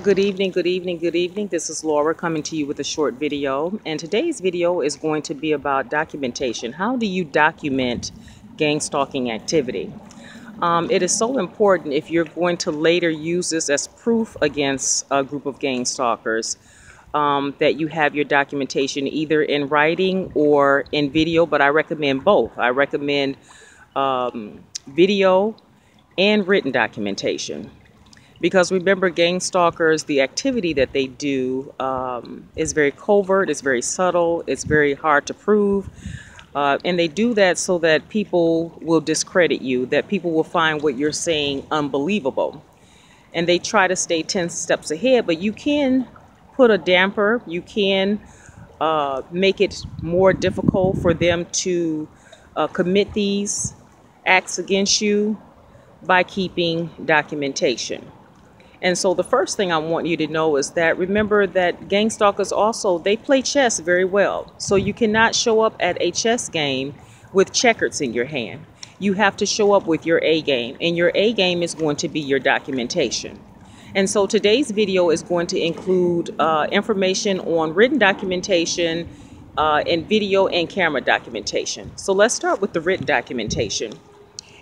Good evening, good evening, good evening. This is Laura coming to you with a short video. And today's video is going to be about documentation. How do you document gang stalking activity? It is so important if you're going to later use this as proof against a group of gang stalkers that you have your documentation either in writing or in video, but I recommend both. I recommend video and written documentation. Because remember, gang stalkers, the activity that they do is very covert, it's very subtle, it's very hard to prove. And they do that so that people will discredit you, that people will find what you're saying unbelievable. And they try to stay 10 steps ahead, but you can put a damper, you can make it more difficult for them to commit these acts against you by keeping documentation. And so the first thing I want you to know is that remember that gang stalkers also, they play chess very well. So you cannot show up at a chess game with checkers in your hand. You have to show up with your A game, and your A game is going to be your documentation. And so today's video is going to include information on written documentation and video and camera documentation. So let's start with the written documentation.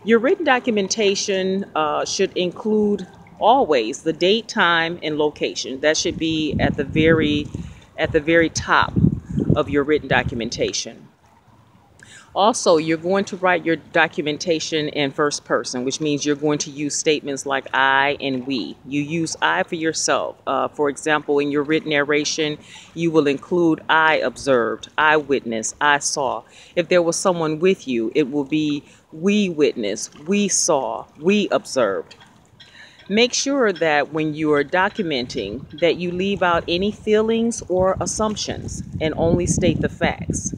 Your written documentation should include always the date, time, and location. That should be at the very top of your written documentation. Also, you're going to write your documentation in first person, which means you're going to use statements like I and we. You use I for yourself. For example, in your written narration, you will include I observed, I witnessed, I saw. If there was someone with you, it will be we witnessed, we saw, we observed. Make sure that when you are documenting that you leave out any feelings or assumptions and only state the facts.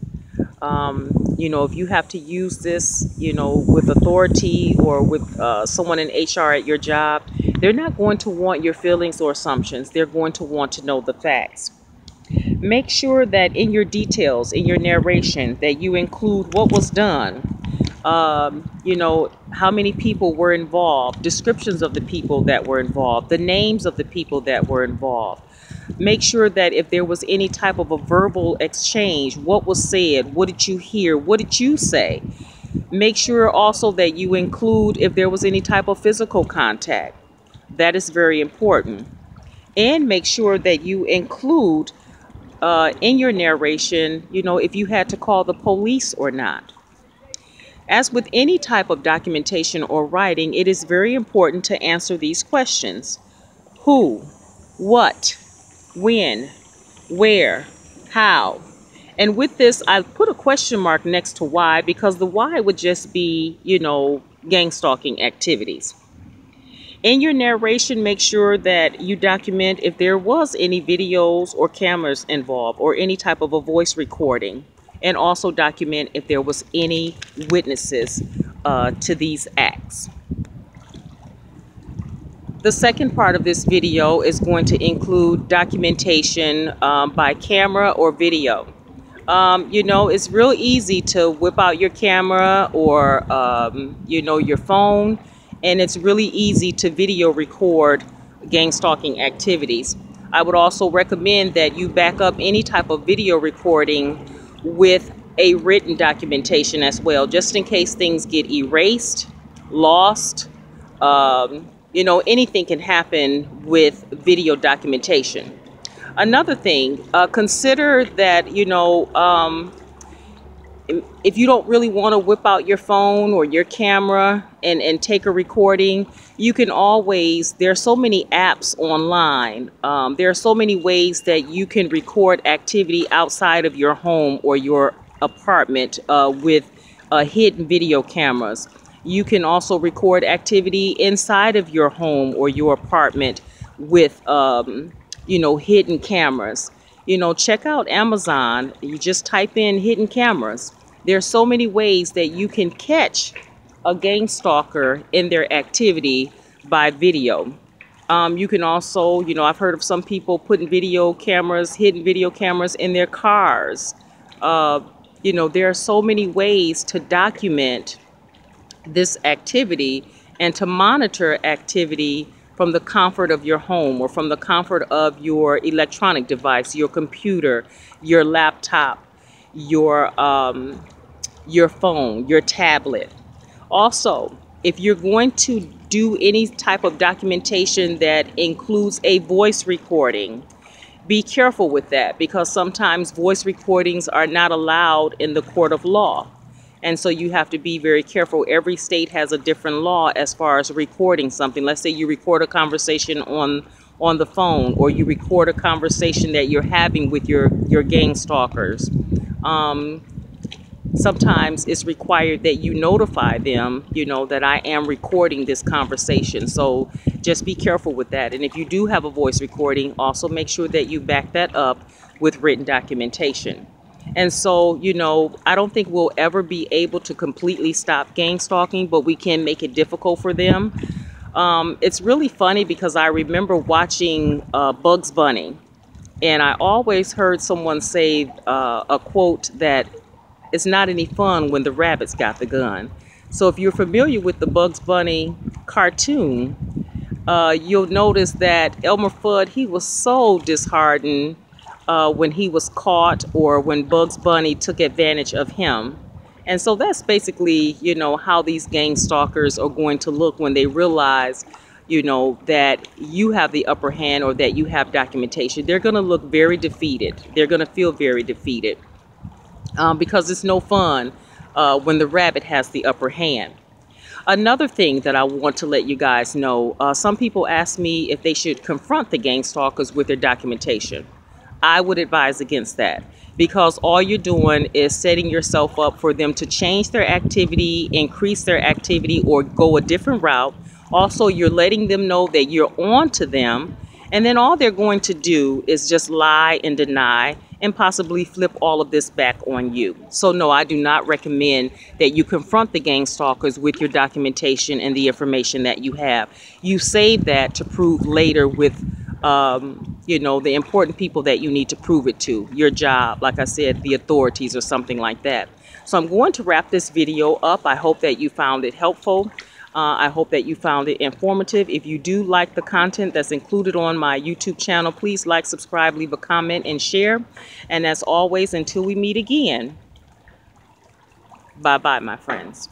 If you have to use this, with authority or with someone in HR at your job, they're not going to want your feelings or assumptions. They're going to want to know the facts. Make sure that in your details, in your narration, that you include what was done. How many people were involved, descriptions of the people that were involved, the names of the people that were involved. Make sure that if there was any type of a verbal exchange, what was said, what did you hear, what did you say? Make sure also that you include if there was any type of physical contact. That is very important. And make sure that you include in your narration, if you had to call the police or not. As with any type of documentation or writing, it is very important to answer these questions. Who, what, when, where, how. And with this, I put a question mark next to why, because the why would just be, gang stalking activities. In your narration, make sure that you document if there was any videos or cameras involved or any type of a voice recording. And also document if there was any witnesses to these acts. The second part of this video is going to include documentation by camera or video. It's real easy to whip out your camera or, your phone, and it's really easy to video record gang stalking activities. I would also recommend that you back up any type of video recording with a written documentation as well, just in case things get erased, lost. Anything can happen with video documentation. Another thing, consider that, if you don't really want to whip out your phone or your camera and take a recording, you can always, there are so many apps online. There are so many ways that you can record activity outside of your home or your apartment with hidden video cameras. You can also record activity inside of your home or your apartment with, hidden cameras. Check out Amazon. You just type in hidden cameras. There are so many ways that you can catch a gang stalker in their activity by video. You can also, I've heard of some people putting video cameras, hidden video cameras in their cars. There are so many ways to document this activity and to monitor activity from the comfort of your home or from the comfort of your electronic device, your computer, your laptop, your phone, your tablet. Also, if you're going to do any type of documentation that includes a voice recording, be careful with that, because sometimes voice recordings are not allowed in the court of law. And so you have to be very careful. Every state has a different law as far as recording something. Let's say you record a conversation on the phone, or you record a conversation that you're having with your gang stalkers. Sometimes it's required that you notify them, that I am recording this conversation. So just be careful with that. And if you do have a voice recording, also make sure that you back that up with written documentation. And so, I don't think we'll ever be able to completely stop gang stalking, but we can make it difficult for them. It's really funny because I remember watching Bugs Bunny, and I always heard someone say a quote that it's not any fun when the rabbit's got the gun. So if you're familiar with the Bugs Bunny cartoon, you'll notice that Elmer Fudd, he was so disheartened when he was caught, or when Bugs Bunny took advantage of him. And so that's basically, how these gang stalkers are going to look when they realize, that you have the upper hand, or that you have documentation. They're going to look very defeated. They're going to feel very defeated. Because it's no fun when the rabbit has the upper hand. Another thing that I want to let you guys know, some people ask me if they should confront the gang stalkers with their documentation. I would advise against that, because all you're doing is setting yourself up for them to change their activity, increase their activity, or go a different route. Also, you're letting them know that you're on to them, and then all they're going to do is just lie and deny, and possibly flip all of this back on you. So no, I do not recommend that you confront the gang stalkers with your documentation and the information that you have. You save that to prove later with, the important people that you need to prove it to. Your job, like I said, the authorities or something like that. So I'm going to wrap this video up. I hope that you found it helpful. I hope that you found it informative. If you do like the content that's included on my YouTube channel, please like, subscribe, leave a comment, and share. And as always, until we meet again, bye-bye, my friends.